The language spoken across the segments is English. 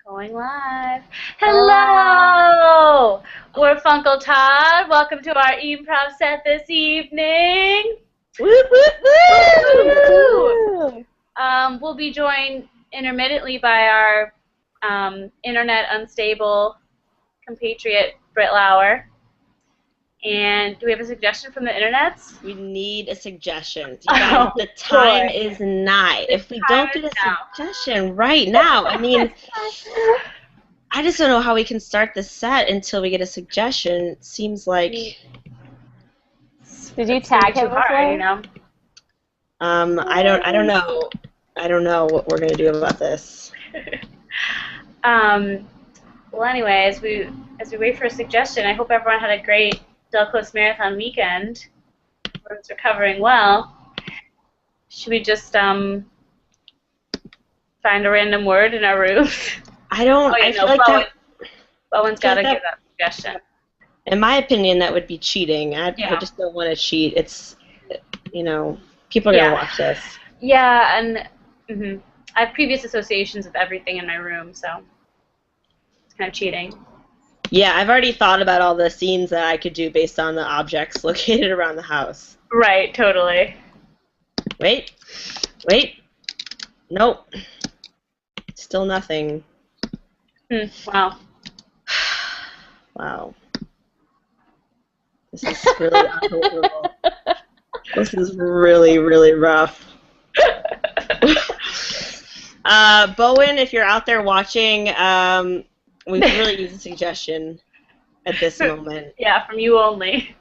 Going live. Hello! We're Funkle Todd. Welcome to our improv set this evening. Woo, woo, woo! We'll be joined intermittently by our internet unstable compatriot, Britt Lauer. And do we have a suggestion from the internets? We need a suggestion. You guys, the time is nigh. If we don't get a suggestion right now, I mean, I just don't know how we can start the set until we get a suggestion. It seems like. Did you tag him before? You know? I don't know. I don't know what we're gonna do about this. Well, anyway, as we wait for a suggestion, I hope everyone had a great Del Coast Marathon weekend. Everyone's recovering well. Should we just find a random word in our rooms? I don't. I feel like Bowen's got to give that suggestion. In my opinion, that would be cheating. I just don't want to cheat. It's, people are gonna watch this. Yeah, and I have previous associations with everything in my room, so it's kind of cheating. Yeah, I've already thought about all the scenes that I could do based on the objects located around the house. Right, totally. Wait. Nope. Still nothing. Wow. Wow. This is really uncomfortable. This is really, really rough. Bowen, if you're out there watching, we could really use a suggestion at this moment. Yeah, from you only.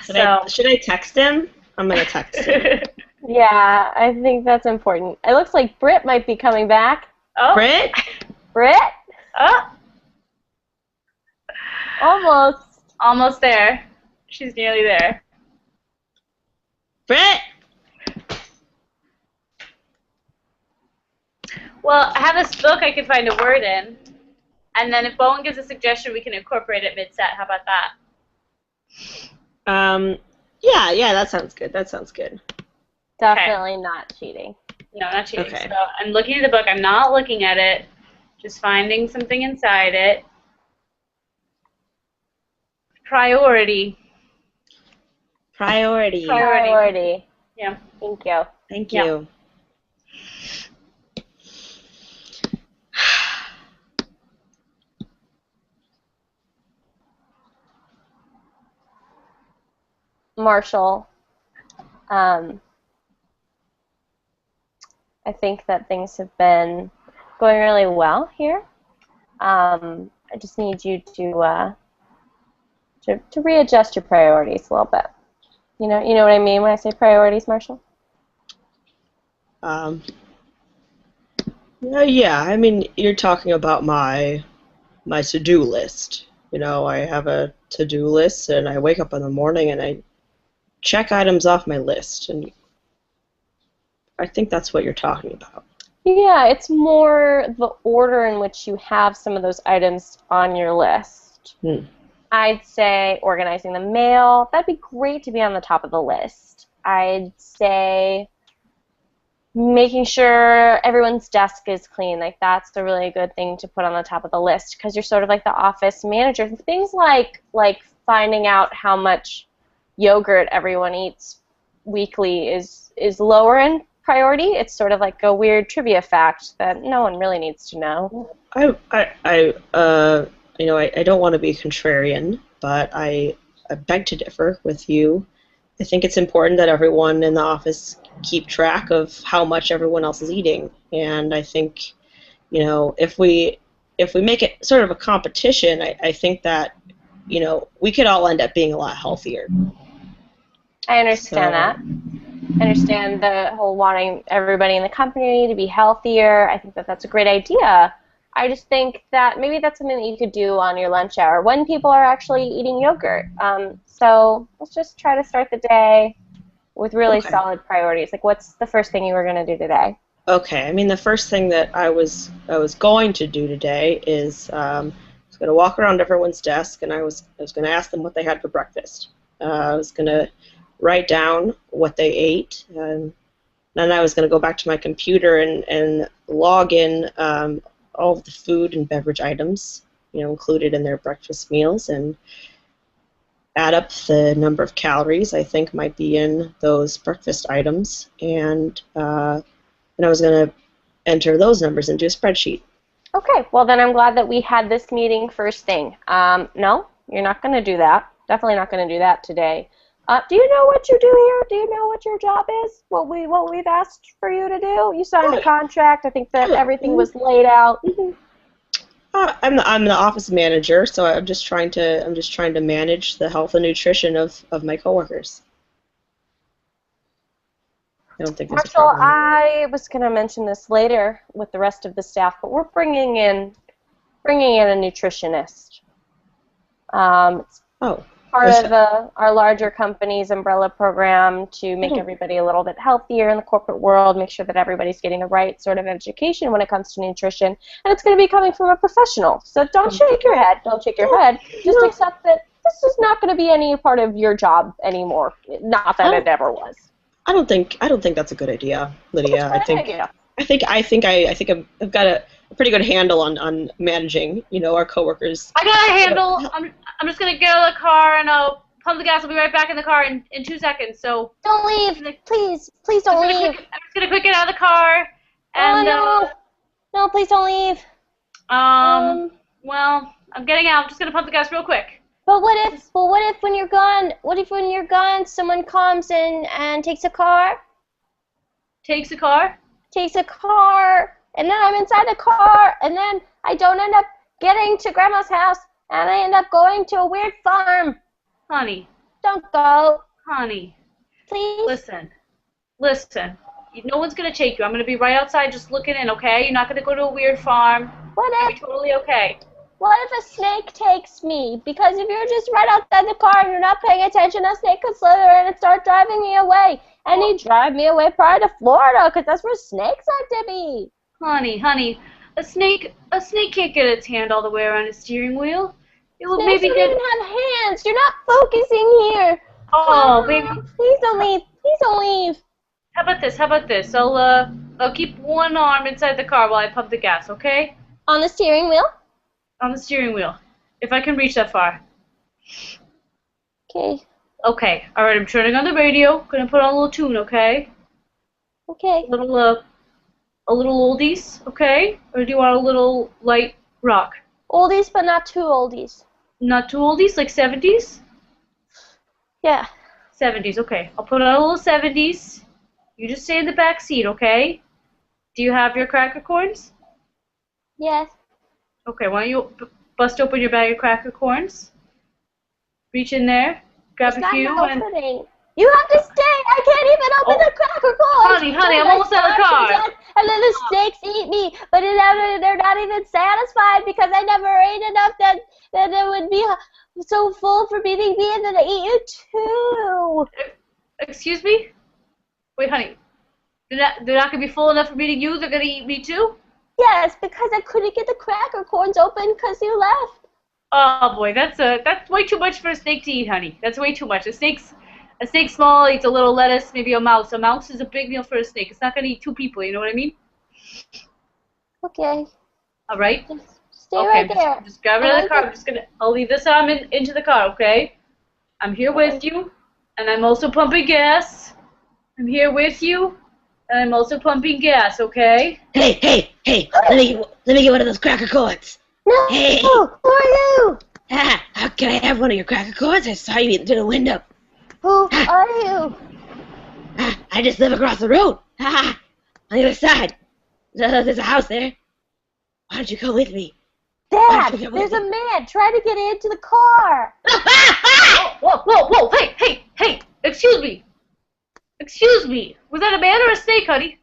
Should I text him? I'm going to text him. Yeah, I think that's important. It looks like Britt might be coming back. Oh. Britt? Oh. Almost there. She's nearly there. Britt? Well, I have this book I could find a word in, and then if Bowen gives a suggestion, we can incorporate it mid-set. How about that? Yeah, that sounds good. Definitely not cheating. No, not cheating. Okay. So I'm looking at the book. I'm not looking at it. Just finding something inside it. Priority. Yeah. Thank you. Thank you. Marshall, I think that things have been going really well here. I just need you to readjust your priorities a little bit. You know what I mean when I say priorities, Marshall? Yeah, I mean, you're talking about my to-do list. I have a to-do list, and I wake up in the morning and I check items off my list, and I think that's what you're talking about. Yeah, it's more the order in which you have some of those items on your list. I'd say organizing the mail, that'd be great to be on the top of the list. I'd say making sure everyone's desk is clean, that's a really good thing to put on the top of the list because you're sort of like the office manager. Things like finding out how much yogurt everyone eats weekly is lower in priority. It's sort of like a weird trivia fact that no one really needs to know. I don't want to be contrarian, but I beg to differ with you. I think it's important that everyone in the office keep track of how much everyone else is eating, and I think, if we make it sort of a competition, I think that, we could all end up being a lot healthier. I understand that. I understand the whole wanting everybody in the company to be healthier. I think that that's a great idea. I just think that maybe that's something that you could do on your lunch hour when people are actually eating yogurt. So let's just try to start the day with really solid priorities. What's the first thing you were going to do today? Okay. I mean, the first thing that I was going to do today is I was going to walk around everyone's desk, and I was going to ask them what they had for breakfast. I was going to write down what they ate, and then I was going to go back to my computer and log in all of the food and beverage items, included in their breakfast meals, and add up the number of calories I think might be in those breakfast items, and I was going to enter those numbers into a spreadsheet. Okay, well then I'm glad that we had this meeting first thing. No, you're not going to do that. Definitely not going to do that today. Do you know what you do here? Do you know what your job is? What we've asked for you to do? You signed a contract. I think that everything was laid out. I'm the office manager, so I'm just trying to manage the health and nutrition of my coworkers. I don't think there's Marshall, a problem. I was going to mention this later with the rest of the staff, but we're bringing in a nutritionist. It's part of our larger company's umbrella program to make everybody a little bit healthier in the corporate world, make sure that everybody's getting the right sort of education when it comes to nutrition, and it's going to be coming from a professional. So don't shake your head. Don't shake your head. Just accept that this is not going to be any part of your job anymore. Not that it ever was. I don't think that's a good idea, Lydia. I think I've got a pretty good handle on managing, our coworkers. I got a handle. I'm just gonna get out of the car and I'll pump the gas. I'll be right back in the car in 2 seconds. So don't leave, please don't leave. I'm just gonna quick get out of the car. And no, please don't leave. Well, I'm getting out. I'm just gonna pump the got real quick. But what if when you're gone, someone comes and takes a car? Takes a car? Takes a car, and then I'm inside the car, and then I don't end up getting to Grandma's house, and I end up going to a weird farm. Honey. Don't go. Honey. Please. Listen. No one's gonna take you. I'm gonna be right outside just looking in, okay? You're not gonna go to a weird farm. What if? You're totally okay. What if a snake takes me? Because if you're just right outside the car and you're not paying attention, a snake could slither in and start driving me away. And he'd drive me away prior to Florida, because that's where snakes like to be. Honey, a snake can't get its hand all the way around a steering wheel. It will Snakes maybe don't get. even have hands. You're not focusing here. Oh, baby. Please don't leave. Please don't leave. How about this? I'll keep one arm inside the car while I pump the gas, okay? On the steering wheel? On the steering wheel, if I can reach that far. Okay. Okay. All right. I'm turning on the radio. Gonna put on a little tune, okay? Okay. A little oldies, okay? Or do you want a little light rock? Oldies, but not too oldies. Not too oldies, like 70s? Yeah. 70s. Okay. I'll put on a little 70s. You just stay in the back seat, okay? Do you have your cracker corns? Yes. Okay, why don't you bust open your bag of cracker corns? Reach in there, grab a few, and... You have to stay! I can't even open the cracker corns! Honey, I'm almost out of the car! And then the snakes eat me, but they're not even satisfied because I never ate enough that it would be so full for me to be, and then they eat you too! Excuse me? Wait, honey. They're not going to be full enough for me to eat you? They're going to eat me too? Yes, because I couldn't get the cracker corns open because you left. Oh boy, that's way too much for a snake to eat, honey. That's way too much. A snake small eats a little lettuce, maybe a mouse. A mouse is a big meal for a snake. It's not gonna eat 2 people. You know what I mean? Okay. All right. Just stay right there. Just grab it out of the car. I'll leave this arm into the car, okay? I'm here with you, and I'm also pumping gas. I'm here with you. And I'm also pumping gas, okay? Hey! Let me get one of those cracker corns. No! Hey! Who are you? Can I have one of your cracker corns? I saw you eating through the window. Who are you? I just live across the road. On the other side. There's a house there. Why don't you come with me? Dad, there's a man trying to get into the car. Whoa! Hey! Excuse me. Was that a man or a snake, honey?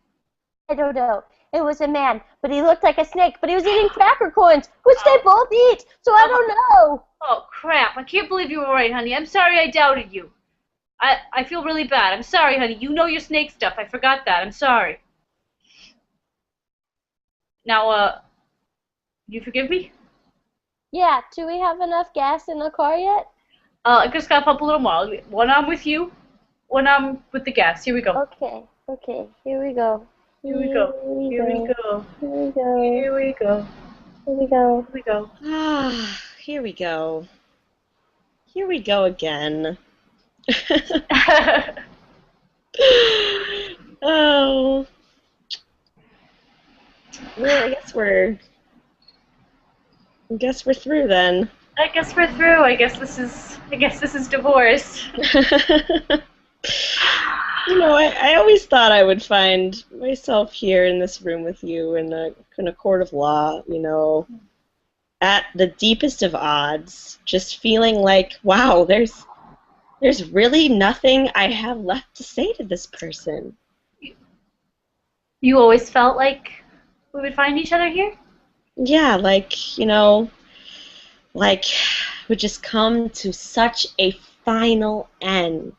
I don't know. It was a man, but he looked like a snake, but he was eating cracker corns, which they both eat, so I don't know. Oh, crap. I can't believe you were right, honey. I'm sorry I doubted you. I feel really bad. I'm sorry, honey. You know your snake stuff. I forgot that. I'm sorry. Now, you forgive me? Yeah, do we have enough gas in the car yet? I just gotta pump a little more. One arm with you, one arm with the gas. Here we go. Okay, here we go. Here we go. we go. Here we go. Here we go. Here we go. Ah, here we go. Here we go again. Oh. Well, I guess we're through then. I guess we're through. I guess this is divorce. I always thought I would find myself here in this room with you in a court of law, at the deepest of odds, just feeling like, wow, there's really nothing I have left to say to this person. You always felt like we would find each other here? Yeah, like would just come to such a final end.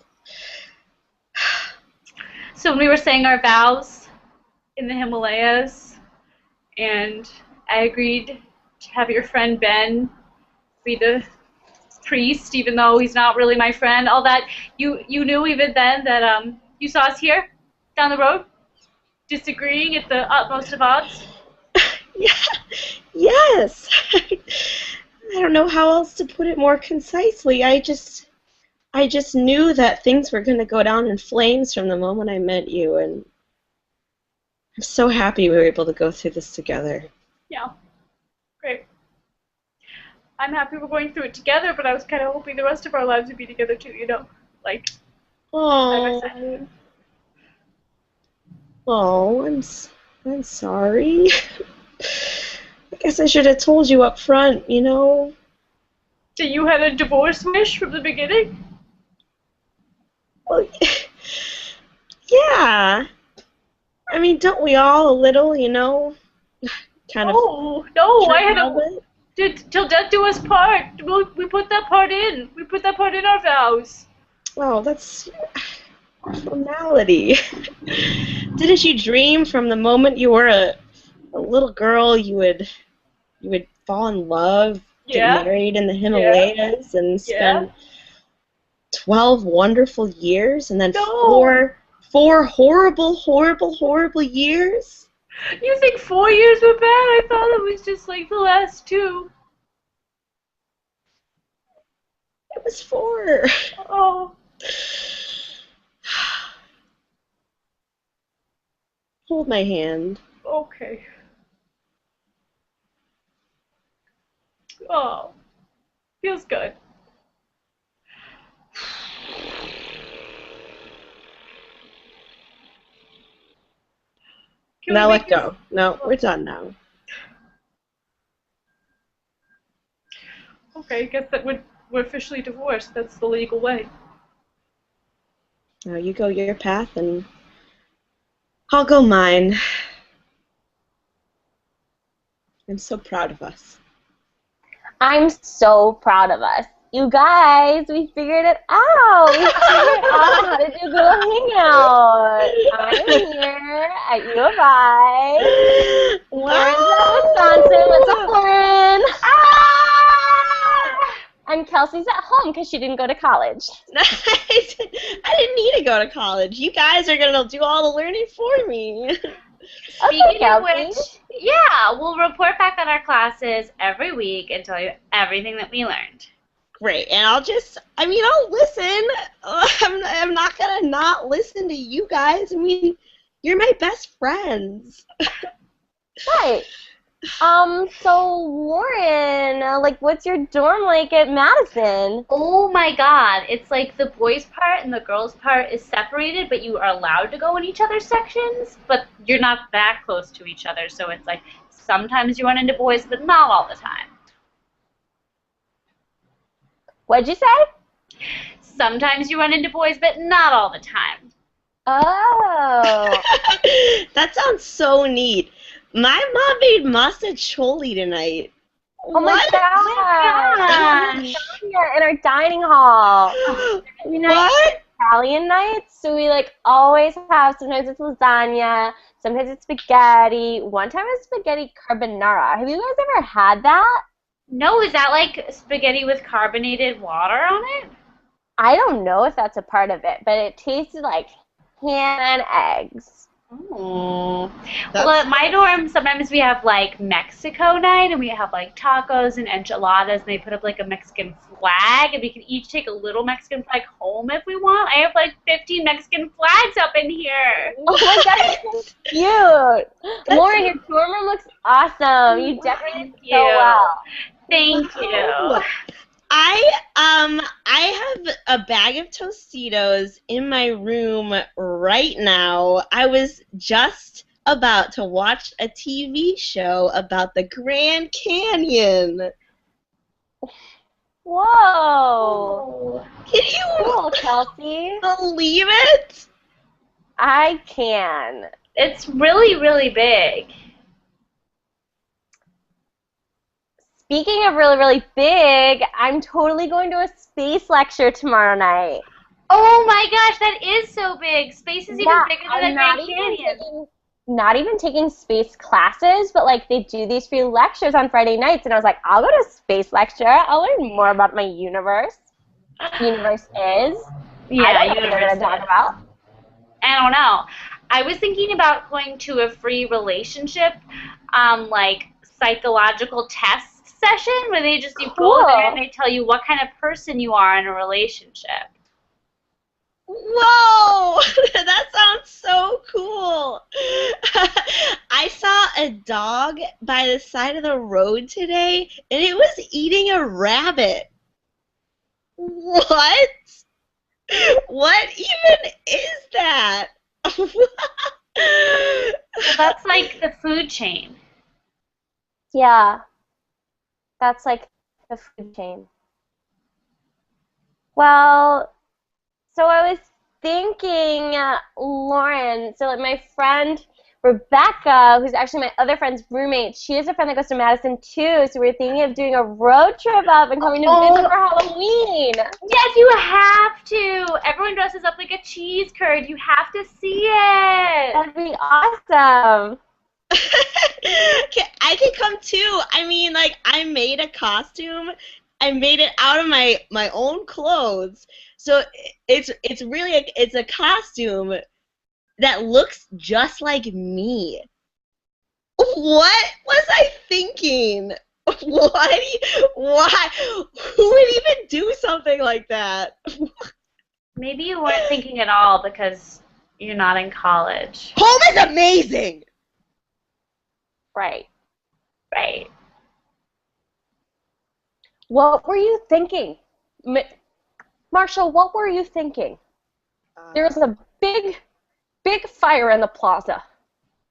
So when we were saying our vows in the Himalayas, and I agreed to have your friend Ben be the priest, even though he's not really my friend, all that, you knew even then that you saw us here, down the road, disagreeing at the utmost of odds? Yeah, yes. I don't know how else to put it more concisely. I just knew that things were going to go down in flames from the moment I met you, and I'm so happy we were able to go through this together. Yeah, great. I'm happy we're going through it together, but I was kind of hoping the rest of our lives would be together too, like Oh, I'm sorry. I guess I should have told you up front, So you had a divorce wish from the beginning? Well, yeah. I mean, don't we all a little, kind of. Oh, no, I had a... Till death do us part. We put that part in. We put that part in our vows. Oh, that's formality. Didn't you dream from the moment you were a little girl you would fall in love, get married in the Himalayas, and spend 12 wonderful years, and then four horrible, horrible, horrible years? You think 4 years were bad? I thought it was just like the last 2. It was 4. Oh. Hold my hand. Okay. Oh. Feels good. Now let go. No, we're done now. Okay, I guess that we're officially divorced. That's the legal way. Now you go your path, and I'll go mine. I'm so proud of us. I'm so proud of us. You guys, we figured it out. We figured out how to do Google Hangout. I'm here at U of I. Wow. Lauren's at Wisconsin. What's up, Lauren? Ah! And Kelsey's at home because she didn't go to college. I didn't need to go to college. You guys are going to do all the learning for me. Speaking of which, we'll report back on our classes every week and tell you everything that we learned. Great, and I'll listen. I'm not going to not listen to you guys. I mean, you're my best friends. Right. So Lauren, what's your dorm like at Madison? Oh my God, it's like the boys' part and the girls' part is separated, but you are allowed to go in each other's sections, but you're not that close to each other, so it's like sometimes you run into boys, but not all the time. What'd you say? Sometimes you run into boys, but not all the time. Oh. That sounds so neat. My mom made masa choli tonight. Oh my gosh. In our dining hall. What? Italian nights, so we always have, sometimes it's lasagna, sometimes it's spaghetti. One time it's spaghetti carbonara. Have you guys ever had that? No, is that like spaghetti with carbonated water on it? I don't know if that's a part of it, but it tasted like ham and eggs. Ooh. Well, That's at my dorm, sometimes we have like Mexico night, and we have like tacos and enchiladas, and they put up like a Mexican flag, and we can each take a little Mexican flag home if we want. I have like 15 Mexican flags up in here. Oh my god, it's so cute! Lauren, your dorm room looks awesome. You decorated Thank so you. well. Thank you. I have a bag of Tostitos in my room right now. I was just about to watch a TV show about the Grand Canyon. Whoa! Can you Cool, Kelsey. believe it? I can. It's really, really big. Speaking of really, really big, I'm totally going to a space lecture tomorrow night. Oh my gosh, that is so big. Space is even Yeah, bigger than I'm the not Grand even Canyon. not even taking space classes, but like they do these free lectures on Friday nights, and I was like, I'll go to a space lecture. I'll learn more about my universe. Universe is. I Yeah, don't know what they're universe gonna talk is. about. I don't know. I was thinking about going to a free relationship, like psychological test session where they just you go there and Cool. they tell you what kind of person you are in a relationship. Whoa! That sounds so cool. I saw a dog by the side of the road today, and it was eating a rabbit. What? What even is that? Well, that's like the food chain. Yeah, that's like the food chain. Well, so I was thinking, Lauren, so like my friend Rebecca, who's actually my other friend's roommate, she has a friend that goes to Madison too, so we're thinking of doing a road trip up and coming to visit for Halloween. Yes, you have to. Everyone dresses up like a cheese curd. You have to see it. That'd be awesome. I can come too. I mean, like, I made a costume. I made it out of my own clothes. So it's really it's a costume that looks just like me. What was I thinking? What? Why? Who would even do something like that? Maybe you weren't thinking at all because you're not in college. Home is amazing. Right. Right. What were you thinking? Marshall, what were you thinking? There was a big fire in the plaza,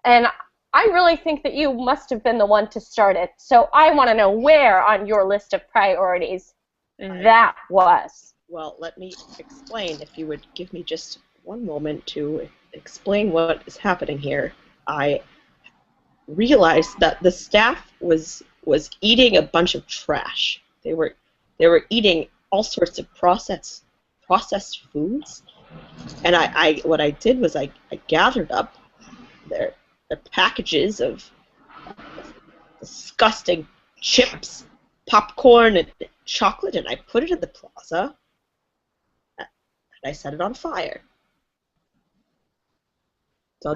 and I really think that you must have been the one to start it, so I want to know where on your list of priorities that was. Well, let me explain. If you would give me just one moment to explain what is happening here. I realized that the staff was eating a bunch of trash. They were eating all sorts of processed foods, and I what I did was I gathered up their packages of disgusting chips, popcorn, and chocolate, and I put it in the plaza, and I set it on fire. So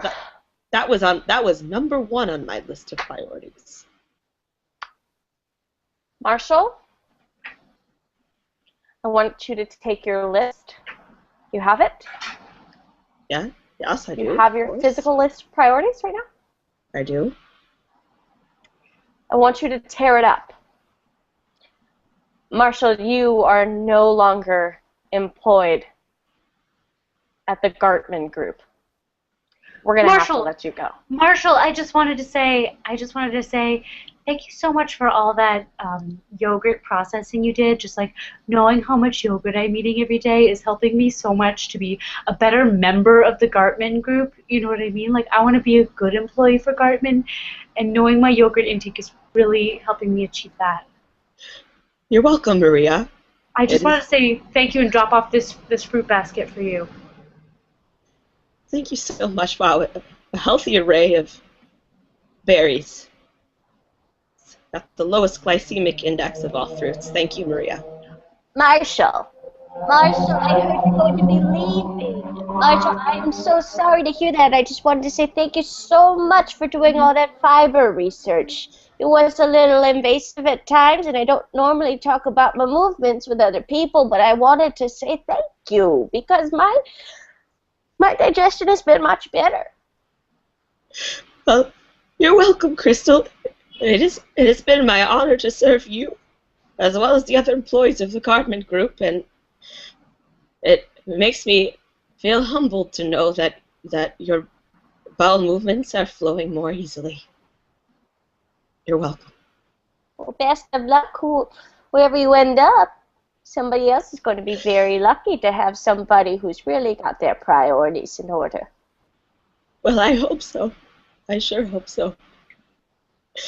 that was number one on my list of priorities. Marshall, I want you to take your list. You have it? Yeah, yes, I do. You have of your course. physical list of priorities right now? I do. I want you to tear it up. Marshall, you are no longer employed at the Gartman Group. We're going to have to let you go. Marshall, I just wanted to say, thank you so much for all that yogurt processing you did. Just like knowing how much yogurt I'm eating every day is helping me so much to be a better member of the Gartman Group. You know what I mean? Like, I want to be a good employee for Gartman, and knowing my yogurt intake is really helping me achieve that. You're welcome, Maria. I just wanted to say thank you and drop off this fruit basket for you. Thank you so much. Wow, a healthy array of berries. Got the lowest glycemic index of all fruits. Thank you, Maria. Marshall, Marshall, I heard you're going to be leaving. Marshall, I am so sorry to hear that. I just wanted to say thank you so much for doing all that fiber research. It was a little invasive at times, and I don't normally talk about my movements with other people, but I wanted to say thank you because my digestion has been much better. Well, you're welcome, Crystal. It has been my honor to serve you, as well as the other employees of the Cartman Group, and it makes me feel humbled to know that your bowel movements are flowing more easily. You're welcome. Well, best of luck wherever you end up. Somebody else is going to be very lucky to have somebody who's really got their priorities in order. Well, I hope so. I sure hope so.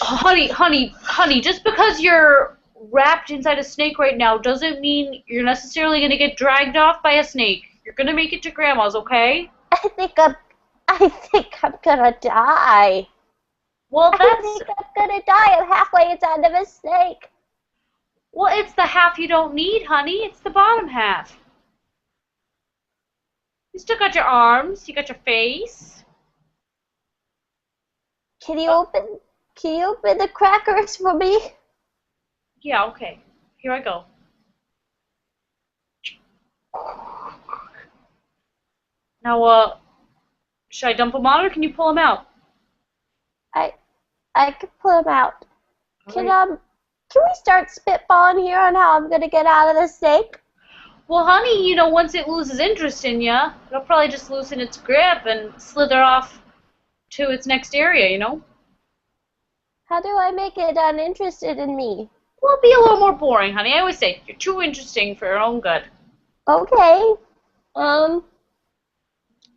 Honey, just because you're wrapped inside a snake right now doesn't mean you're necessarily going to get dragged off by a snake. You're going to make it to Grandma's, okay? I think I'm gonna die. Well, I think I'm gonna die. I'm halfway inside of a snake. Well, it's the half you don't need, honey. It's the bottom half. You still got your arms. You got your face. Can you open the crackers for me? Yeah, okay. Here I go. Now, should I dump them on or can you pull them out? I can pull them out. Can Right. can we start spitballing here on how I'm gonna get out of the snake? Well, honey, once it loses interest in you, it'll probably just loosen its grip and slither off to its next area. How do I make it uninterested in me? Well, be a little more boring, honey. I always say, you're too interesting for your own good. Okay.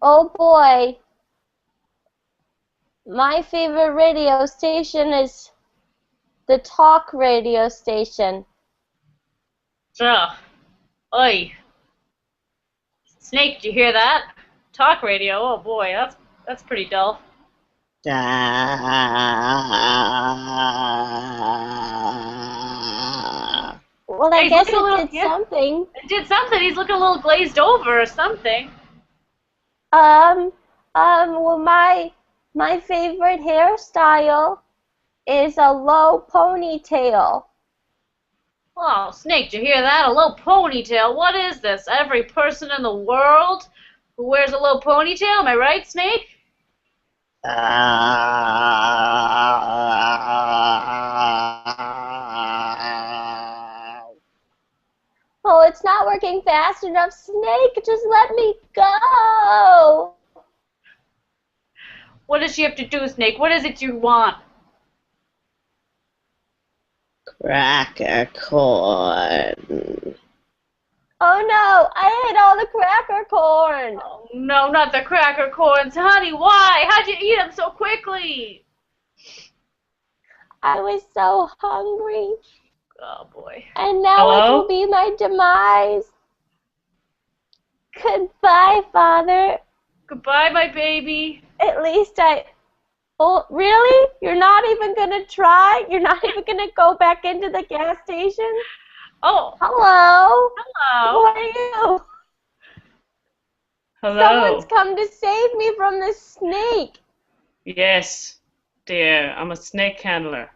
Oh boy. My favorite radio station is the talk radio station. Ugh. Oi. Snake, did you hear that? Talk radio, oh boy, that's pretty dull. Well, I He's guess looking a it little- did yeah. something. It did something. He's looking a little glazed over or something. Well, my favorite hairstyle is a low ponytail. Oh, Snake, did you hear that? A low ponytail. What is this? Every person in the world who wears a low ponytail? Am I right, Snake? Oh, it's not working fast enough, Snake. Just let me go. What does she have to do, Snake? What is it you want? Cracker corn. Oh no, I ate all the cracker corn. Oh, no, not the cracker corns. Honey, why? How'd you eat them so quickly? I was so hungry. Oh, boy. And now Hello? it will be my demise. Goodbye, Father. Goodbye, my baby. At least Oh, really? You're not even going to try? You're not even going to go back into the gas station? Oh, Hello? hello. Who are you? Hello. Someone's come to save me from this snake. Yes, dear. I'm a snake handler.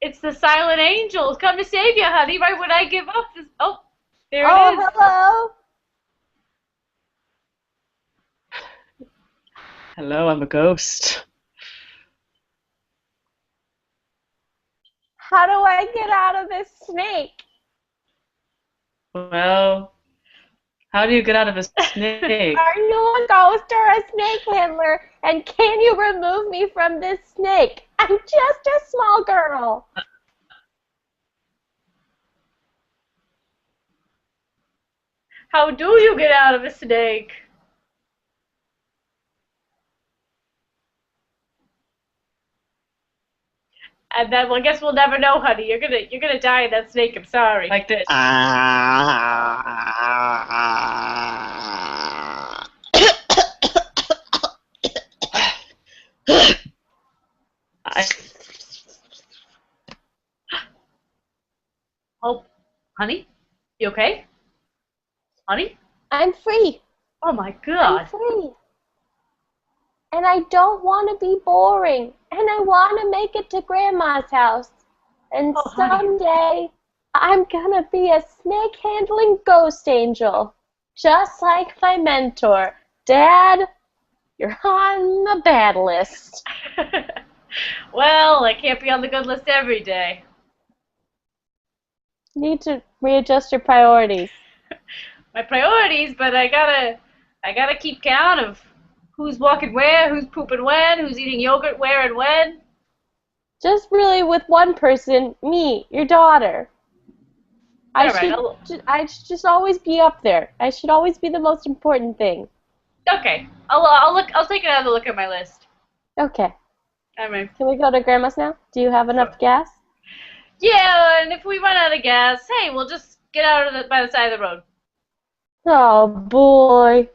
It's the silent angels. Come to save you, honey, right when I give up this. Oh, there Oh, it is. hello. Hello, I'm a ghost. How do I get out of this snake? Well, how do you get out of a snake? Are you a ghost or a snake handler? And can you remove me from this snake? I'm just a small girl. How do you get out of a snake? And then, well, I guess we'll never know, honey. You're gonna die in that snake. I'm sorry. Like this. I, Oh, honey? You okay? Honey? I'm free. Oh my I'm god. free. And I don't want to be boring. And I want to make it to Grandma's house. And Oh, honey. someday, I'm gonna be a snake-handling ghost angel. Just like my mentor. Dad, you're on the bad list. Well, I can't be on the good list every day. You need to readjust your priorities. My priorities, but I gotta keep count of who's walking where, who's pooping when, who's eating yogurt where and when. Just really with one person, me, your daughter. All right, I should just always be up there. I should always be the most important thing. okay. I'll take another look at my list. Okay. All right. Can we go to Grandma's now? Do you have enough gas? Yeah, and if we run out of gas, hey, we'll just get out of by the side of the road. Oh boy.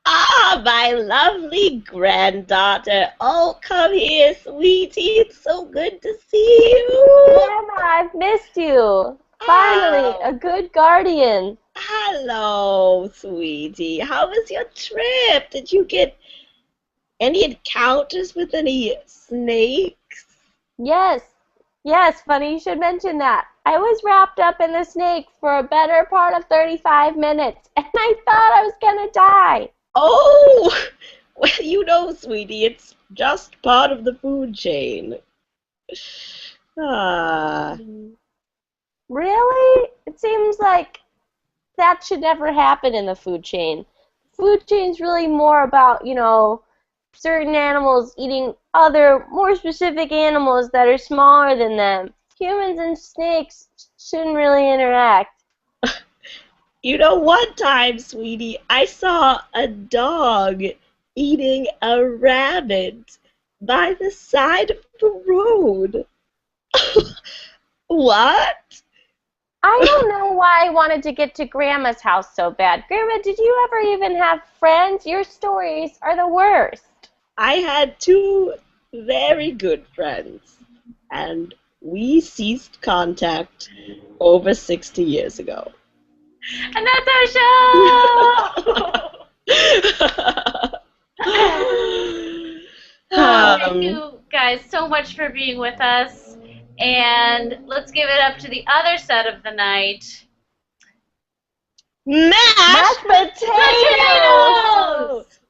Ah, my lovely granddaughter. Oh, come here, sweetie. It's so good to see you. Grandma, I've missed you. Finally, Oh. a good guardian. Hello, sweetie. How was your trip? Did you get any encounters with any snakes? Yes. Yes, funny you should mention that. I was wrapped up in the snake for a better part of 35 minutes, and I thought I was gonna die. Oh, well, you know, sweetie, it's just part of the food chain. Ah. Really? It seems like that should never happen in the food chain. Food chain's really more about, certain animals eating other, more specific animals that are smaller than them. Humans and snakes shouldn't really interact. You know, one time, sweetie, I saw a dog eating a rabbit by the side of the road. What? I don't know why I wanted to get to Grandma's house so bad. Grandma, did you ever even have friends? Your stories are the worst. I had two very good friends, and we ceased contact over 60 years ago. And that's our show! Thank you guys so much for being with us. And let's give it up to the other set of the night. Mashed potatoes!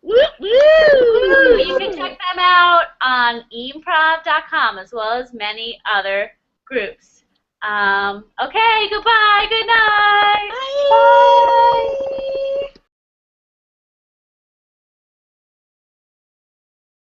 Woo, woo! You can check them out on improv.com as well as many other groups. Okay, goodbye, good night. Bye. Bye.